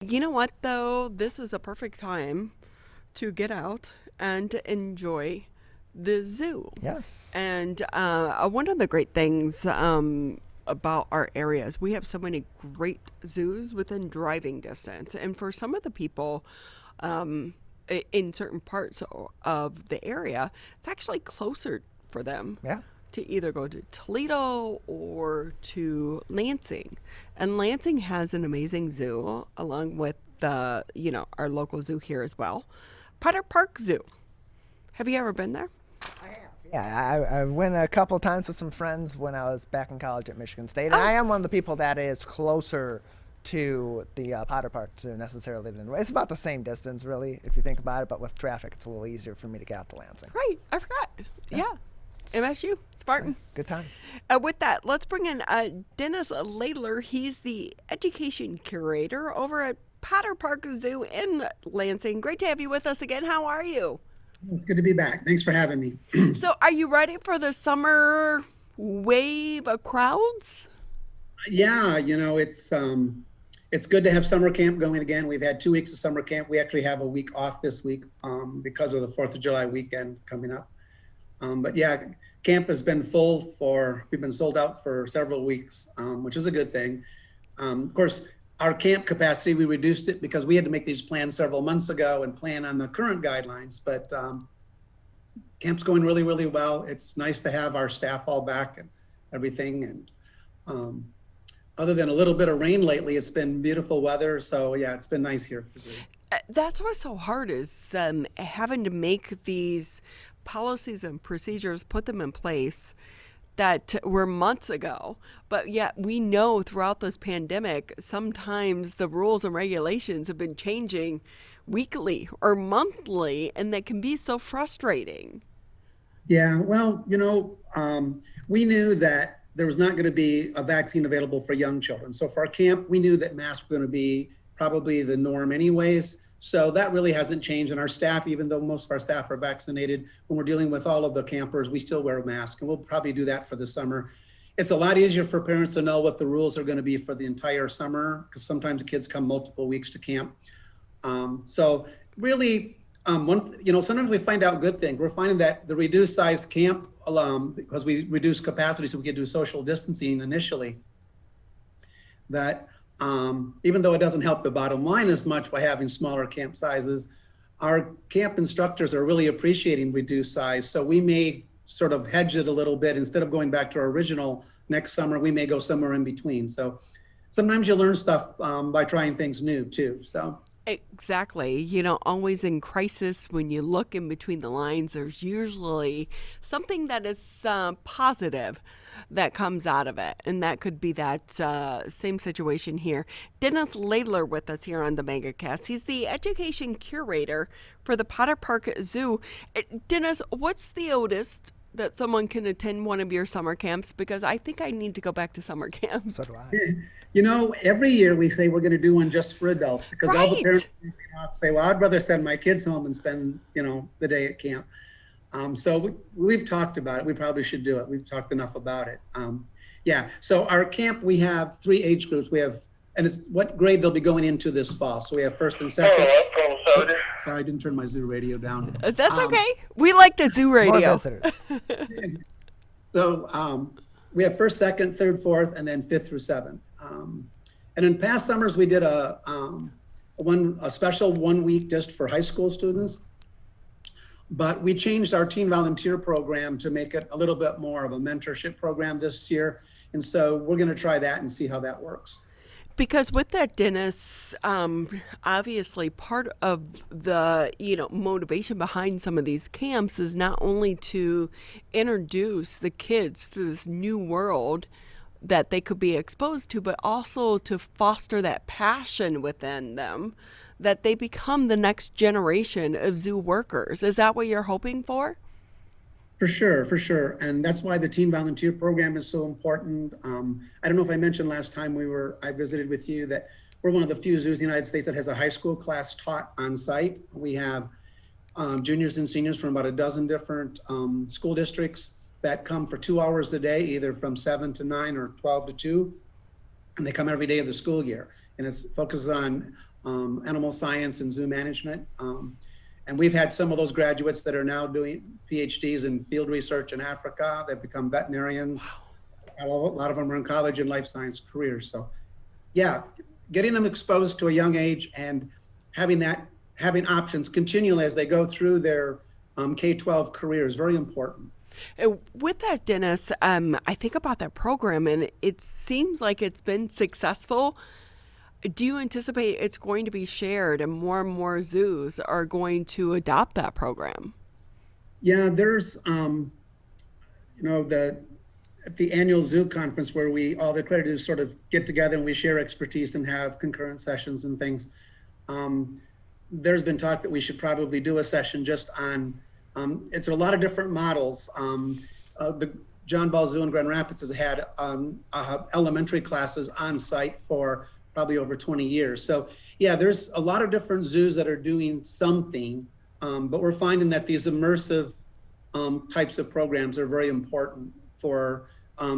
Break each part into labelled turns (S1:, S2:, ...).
S1: You know what, though? This is a perfect time to get out and enjoy the zoo.
S2: Yes.
S1: And one of the great things about our areas, we have so many great zoos within driving distance. And for some of the people in certain parts of the area, it's actually closer for them
S2: Yeah.
S1: to either go to Toledo or to Lansing. And Lansing has an amazing zoo along with our local zoo here as well. Park Zoo. Have you ever been there?
S2: Yeah, I went a couple of times with some friends when I was back in college at Michigan State, and I
S1: Oh,
S2: am one of the people that is closer to the Potter Park to necessarily than it's about the same distance, really, if you think about it. But with traffic, it's a little easier for me to get out to Lansing.
S1: right. I forgot.
S2: Yeah,
S1: Yeah. MSU, Spartan.
S2: good times.
S1: With that, let's bring in Dennis Laidler. He's the education curator over at Park Zoo in Lansing. Great to have you with us again. How are you?
S3: It's good to be back. Thanks for having me.
S1: So, are you ready for the summer wave of crowds?
S3: Yeah, it's good to have summer camp going again. We've had 2 weeks of summer camp. We actually have a week off this week because of the 4th of July weekend coming up. But yeah, camp has been we've been sold out for several weeks, which is a good thing. Of course, our camp capacity, we reduced it because we had to make these plans several months ago and plan on the current guidelines. But camp's going really, really well. It's nice to have our staff all back and everything. And um, other than a little bit of rain lately, it's been beautiful weather. So yeah, it's been nice here.
S1: That's what's so hard is having to make these policies and procedures, put them in place that were months ago. But yet we know throughout this pandemic, sometimes the rules and regulations have been changing weekly or monthly, and that can be so frustrating.
S3: Yeah, well, we knew that there was not going to be a vaccine available for young children. So for our camp, we knew that masks were going to be probably the norm anyways. So that really hasn't changed. And our staff, even though most of our staff are vaccinated, when we're dealing with all of the campers, we still wear a mask, and we'll probably do that for the summer. It's a lot easier for parents to know what the rules are going to be for the entire summer, because sometimes the kids come multiple weeks to camp. So really, sometimes we find out good things. We're finding that the reduced size camp, because we reduced capacity so we could do social distancing initially, that even though it doesn't help the bottom line as much by having smaller camp sizes, our camp instructors are really appreciating reduced size. So we may sort of hedge it a little bit. Instead of going back to our original next summer, we may go somewhere in between. So sometimes you learn stuff by trying things new too. So
S1: Exactly. Always in crisis, when you look in between the lines, there's usually something that is positive that comes out of it. And that could be that same situation here. Dennis Laidler with us here on the MegaCast. He's the education curator for the Potter Park Zoo. Dennis, what's the oldest that someone can attend one of your summer camps? Because I think I need to go back to summer camp.
S2: So do I.
S3: every year we say we're going to do one just for adults because all the
S1: Right.
S3: parents say, well, I'd rather send my kids home and spend, the day at camp. So we've talked about it. We probably should do it. We've talked enough about it. Yeah. So our camp, we have 3 age groups. And it's what grade they'll be going into this fall. So we have first and second. Oops, sorry, I didn't turn my zoo radio down.
S1: That's
S3: Um,
S1: okay. We like the zoo
S2: More
S1: radio.
S2: visitors.
S3: So we have first, second, third, fourth, and then fifth through seventh. And in past summers, we did a special 1 week just for high school students. But we changed our teen volunteer program to make it a little bit more of a mentorship program this year. And so we're going to try that and see how that works.
S1: Because with that, Dennis, obviously part of the motivation behind some of these camps is not only to introduce the kids to this new world that they could be exposed to, but also to foster that passion within them that they become the next generation of zoo workers. Is that what you're hoping for?
S3: For sure, for sure. And that's why the teen volunteer program is so important. I don't know if I mentioned last time I visited with you that we're one of the few zoos in the United States that has a high school class taught on site. We have juniors and seniors from about a dozen different school districts that come for 2 hours a day, either from 7 to 9 or 12 to 2. And they come every day of the school year. And it focuses on animal science and zoo management. And we've had some of those graduates that are now doing PhDs in field research in Africa. They've become veterinarians. A lot of them are in college and life science careers. So yeah, getting them exposed to a young age and having options continually as they go through their K-12 career is very important.
S1: With that, Dennis, I think about that program and it seems like it's been successful. Do you anticipate it's going to be shared and more zoos are going to adopt that program?
S3: Yeah, there's, at the annual zoo conference where all the accreditors sort of get together and we share expertise and have concurrent sessions and things. There's been talk that we should probably do a session just on, it's a lot of different models. The John Ball Zoo in Grand Rapids has had elementary classes on site for probably over 20 years. So yeah, there's a lot of different zoos that are doing something, but we're finding that these immersive types of programs are very important for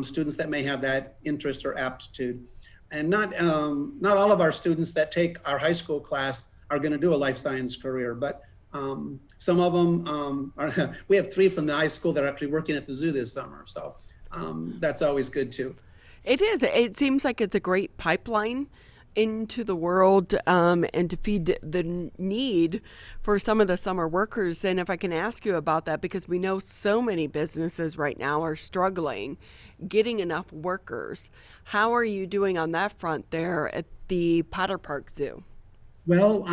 S3: students that may have that interest or aptitude. And not all of our students that take our high school class are going to do a life science career, but some of them we have 3 from the high school that are actually working at the zoo this summer. So that's always good too.
S1: It is. It seems like it's a great pipeline into the world and to feed the need for some of the summer workers. And if I can ask you about that, because we know so many businesses right now are struggling getting enough workers. How are you doing on that front there at the Potter Park Zoo?
S3: Well,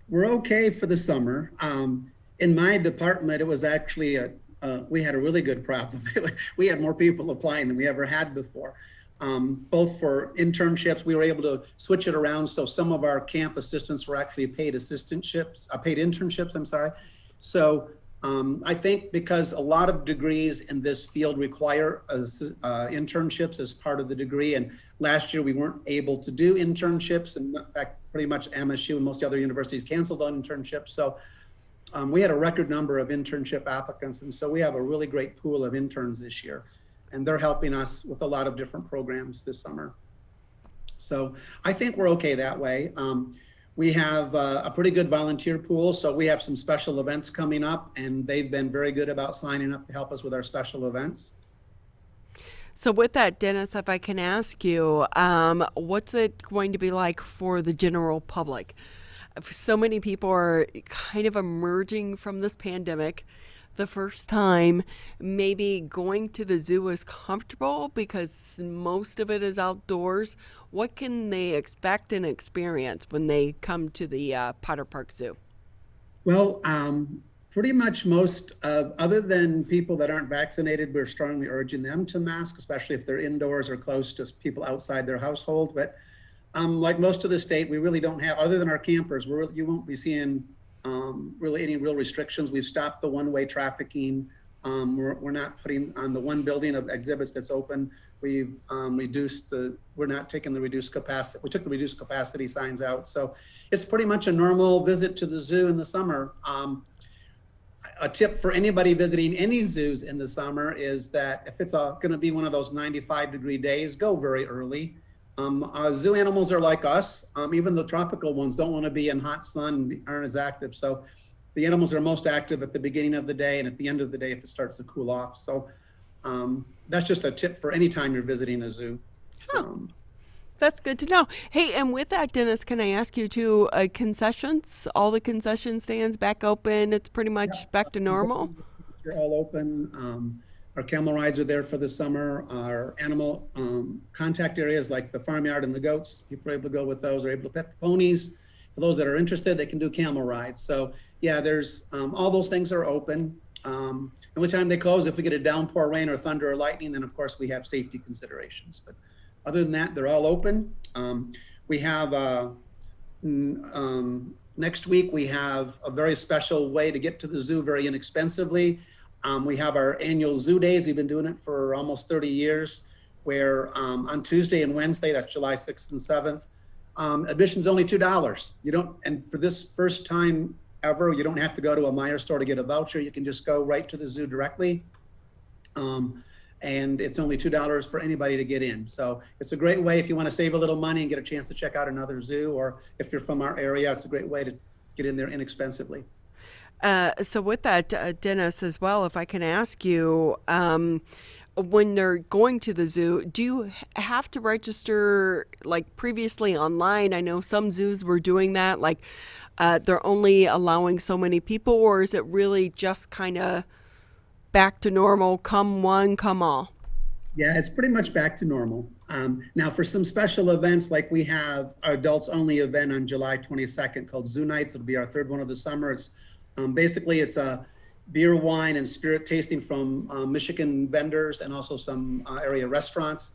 S3: we're okay for the summer. In my department, it was actually we had a really good problem. We had more people applying than we ever had before. Both for internships, we were able to switch it around. So some of our camp assistants were actually paid internships, I'm sorry. So I think because a lot of degrees in this field require internships as part of the degree. And last year we weren't able to do internships. And in fact, pretty much MSU and most other universities canceled on internships. So we had a record number of internship applicants. And so we have a really great pool of interns this year. And they're helping us with a lot of different programs this summer. So I think we're okay that way. We have a pretty good volunteer pool. So we have some special events coming up and they've been very good about signing up to help us with our special events.
S1: So with that, Dennis, if I can ask you, what's it going to be like for the general public? So many people are kind of emerging from this pandemic the first time. Maybe going to the zoo is comfortable because most of it is outdoors. What can they expect and experience when they come to the Potter Park Zoo?
S3: Well, pretty much most, other than people that aren't vaccinated, we're strongly urging them to mask, especially if they're indoors or close to people outside their household. But like most of the state, we really don't have, other than our campers, you won't be seeing really any real restrictions. We've stopped the one-way trafficking. We're not putting on the one building of exhibits that's open. We've we're not taking the reduced capacity. We took the reduced capacity signs out. So it's pretty much a normal visit to the zoo in the summer. A tip for anybody visiting any zoos in the summer is that if it's going to be one of those 95-degree days, go very early. Zoo animals are like us. Even the tropical ones don't want to be in hot sun and aren't as active. So the animals are most active at the beginning of the day and at the end of the day if it starts to cool off. So that's just a tip for any time you're visiting a zoo.
S1: That's good to know. Hey, and with that, Dennis, can I ask you too, concessions, all the concession stands back open? It's pretty much back to normal?
S3: They're all open. Our camel rides are there for the summer. Our animal contact areas like the farmyard and the goats, people are able to go with those, are able to pet the ponies. For those that are interested, they can do camel rides. So yeah, there's all those things are open. And which time they close, if we get a downpour, rain or thunder or lightning, then of course we have safety considerations. But other than that, they're all open. We have, next week, we have a very special way to get to the zoo very inexpensively. We have our annual zoo days. We've been doing it for almost 30 years, where on Tuesday and Wednesday, that's July 6th and 7th, admission's only $2. And for this first time ever, you don't have to go to a Meijer store to get a voucher. You can just go right to the zoo directly. and it's only $2 for anybody to get in. So it's a great way if you want to save a little money and get a chance to check out another zoo, or if you're from our area, it's a great way to get in there inexpensively.
S1: So with that, Dennis, as well, if I can ask you, when they're going to the zoo, do you have to register like previously online? I know some zoos were doing that, like they're only allowing so many people, or is it really just kind of back to normal, come one, come all?
S3: Yeah, it's pretty much back to normal. Now, for some special events, like we have our adults only event on July 22nd called Zoo Nights. It'll be our third one of the summer. It's basically it's a beer, wine, and spirit tasting from Michigan vendors and also some area restaurants.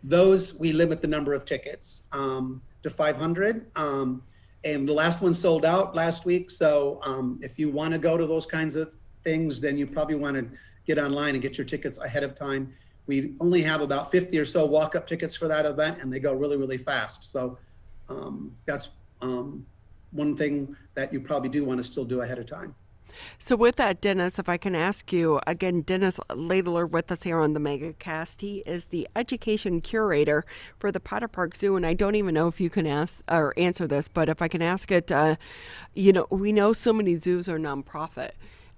S3: Those we limit the number of tickets to 500. And the last one sold out last week. So if you want to go to those kinds of things, then you probably want to get online and get your tickets ahead of time. We only have about 50 or so walk-up tickets for that event, and they go really, really fast. So that's one thing that you probably do want to still do ahead of time.
S1: So with that, Dennis, if I can ask you again, Dennis Laidler with us here on the MegaCast. He is the education curator for the Potter Park Zoo, and I don't even know if you can ask or answer this, but if I can ask it, we know so many zoos are nonprofit,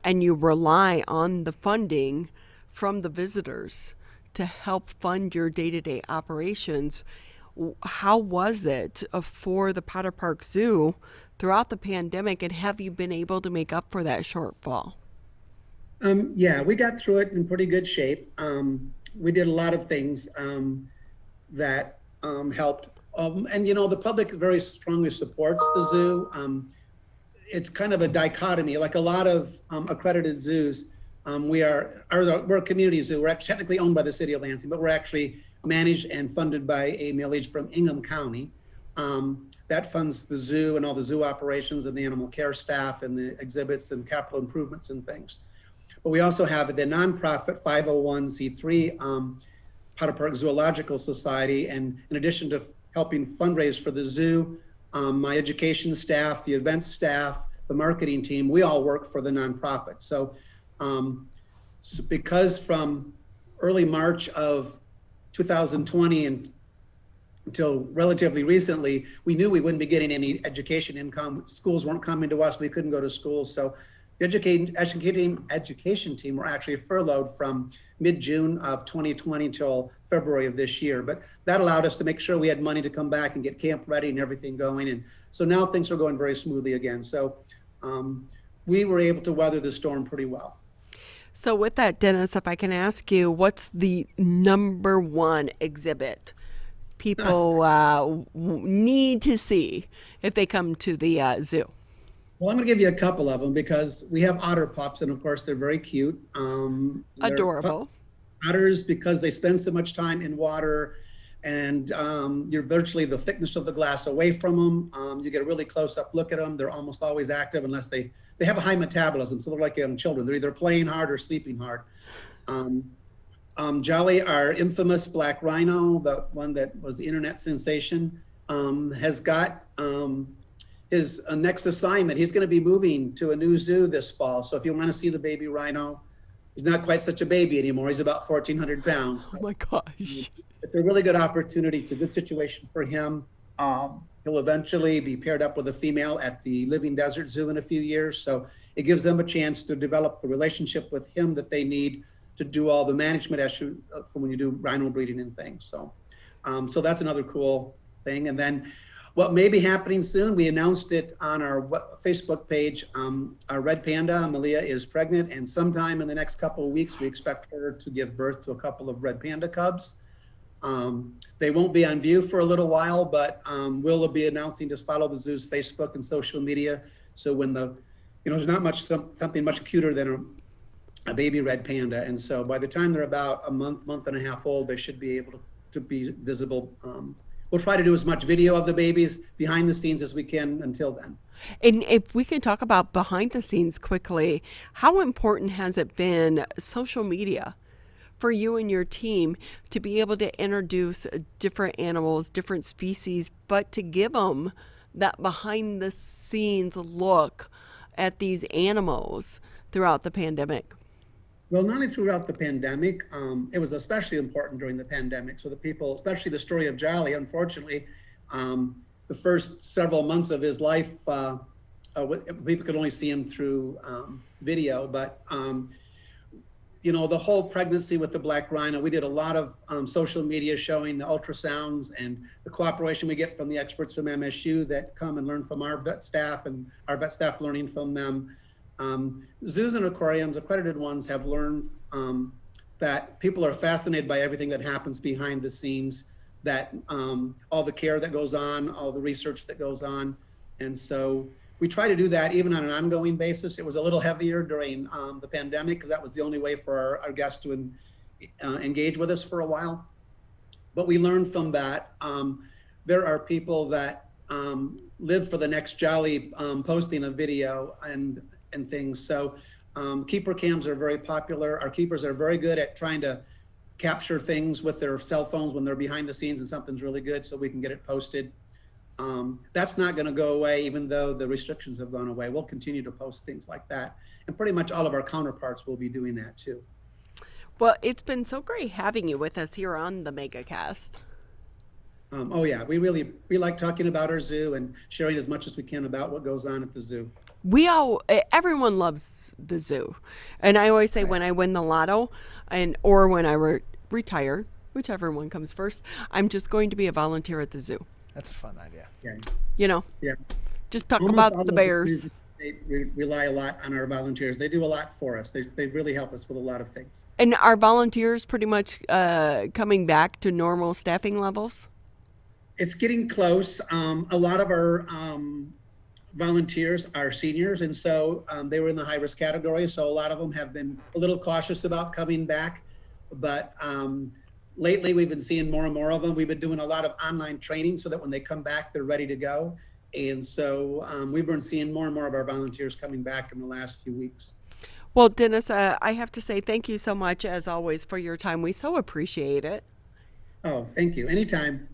S1: and you rely on the funding from the visitors to help fund your day-to-day operations. How was it for the Potter Park Zoo throughout the pandemic, and have you been able to make up for that shortfall?
S3: Yeah, we got through it in pretty good shape. We did a lot of things that helped. And the public very strongly supports the zoo. It's kind of a dichotomy, like a lot of accredited zoos. We're a community zoo. We're technically owned by the city of Lansing, but we're actually managed and funded by a millage from Ingham County. That funds the zoo and all the zoo operations and the animal care staff and the exhibits and capital improvements and things. But we also have the nonprofit 501c3 Potter Park Zoological Society. And in addition to helping fundraise for the zoo, my education staff, the events staff, the marketing team, we all work for the nonprofit. So because from early March of 2020 and until relatively recently, we knew we wouldn't be getting any education income. Schools weren't coming to us. We couldn't go to school. So the education team were actually furloughed from mid-June of 2020 till February of this year. But that allowed us to make sure we had money to come back and get camp ready and everything going. And so now things are going very smoothly again. So we were able to weather the storm pretty well.
S1: So with that, Dennis, if I can ask you, what's the number one exhibit people need to see if they come to the zoo?
S3: Well, I'm going to give you a couple of them because we have otter pups, and of course they're very cute.
S1: Adorable.
S3: Otters, because they spend so much time in water, and you're virtually the thickness of the glass away from them. You get a really close-up look at them. They're almost always active unless they have a high metabolism, so they're like young children. They're either playing hard or sleeping hard. Jolly, our infamous black rhino, the one that was the internet sensation, has got his next assignment. He's going to be moving to a new zoo this fall. So if you want to see the baby rhino, he's not quite such a baby anymore. He's about 1,400 pounds.
S1: Oh my gosh.
S3: It's a really good opportunity. It's a good situation for him. He'll eventually be paired up with a female at the Living Desert Zoo in a few years. So it gives them a chance to develop the relationship with him that they need to do all the management issue for when you do rhino breeding and things. So, so that's another cool thing. And then what may be happening soon, we announced it on our Facebook page. Our red panda, Malia, is pregnant, and sometime in the next couple of weeks, we expect her to give birth to a couple of red panda cubs. They won't be on view for a little while, but we'll be announcing, just follow the zoo's Facebook and social media. So when there's not much, something much cuter than a baby red panda. And so by the time they're about a month and a half old, they should be able to be visible. We'll try to do as much video of the babies behind the scenes as we can until then.
S1: And if we can talk about behind the scenes quickly, how important has it been, social media, for you and your team to be able to introduce different animals, different species, but to give them that behind the scenes look at these animals throughout the pandemic?
S3: Well, not only throughout the pandemic, it was especially important during the pandemic. So the people, especially the story of Jolly, unfortunately, the first several months of his life, people could only see him through video. But the whole pregnancy with the black rhino, we did a lot of social media showing the ultrasounds and the cooperation we get from the experts from MSU that come and learn from our vet staff, and our vet staff learning from them. Zoos and aquariums, accredited ones, have learned that people are fascinated by everything that happens behind the scenes, that all the care that goes on, all the research that goes on. And so we try to do that even on an ongoing basis. It was a little heavier during the pandemic because that was the only way for our guests to engage with us for a while. But we learned from that. There are people that live for the next Jolly posting a video and things. So keeper cams are very popular. Our keepers are very good at trying to capture things with their cell phones when they're behind the scenes and something's really good so we can get it posted. That's not going to go away even though the restrictions have gone away. We'll continue to post things like that. And pretty much all of our counterparts will be doing that too.
S1: Well, it's been so great having you with us here on the MegaCast.
S3: Oh yeah, we like talking about our zoo and sharing as much as we can about what goes on at the zoo.
S1: Everyone loves the zoo. And I always say when I win the lotto or when I retire, whichever one comes first, I'm just going to be a volunteer at the zoo.
S2: That's a fun idea.
S3: Yeah.
S1: Just talk
S3: Almost all
S1: about
S3: of
S1: the bears.
S3: They rely a lot on our volunteers. They do a lot for us. They really help us with a lot of things.
S1: And are volunteers pretty much coming back to normal staffing levels?
S3: It's getting close. A lot of our volunteers are seniors, and so they were in the high risk category. So a lot of them have been a little cautious about coming back. But lately, we've been seeing more and more of them. We've been doing a lot of online training so that when they come back, they're ready to go. And so we've been seeing more and more of our volunteers coming back in the last few weeks.
S1: Well, Dennis, I have to say thank you so much, as always, for your time. We so appreciate it.
S3: Oh, thank you. Anytime.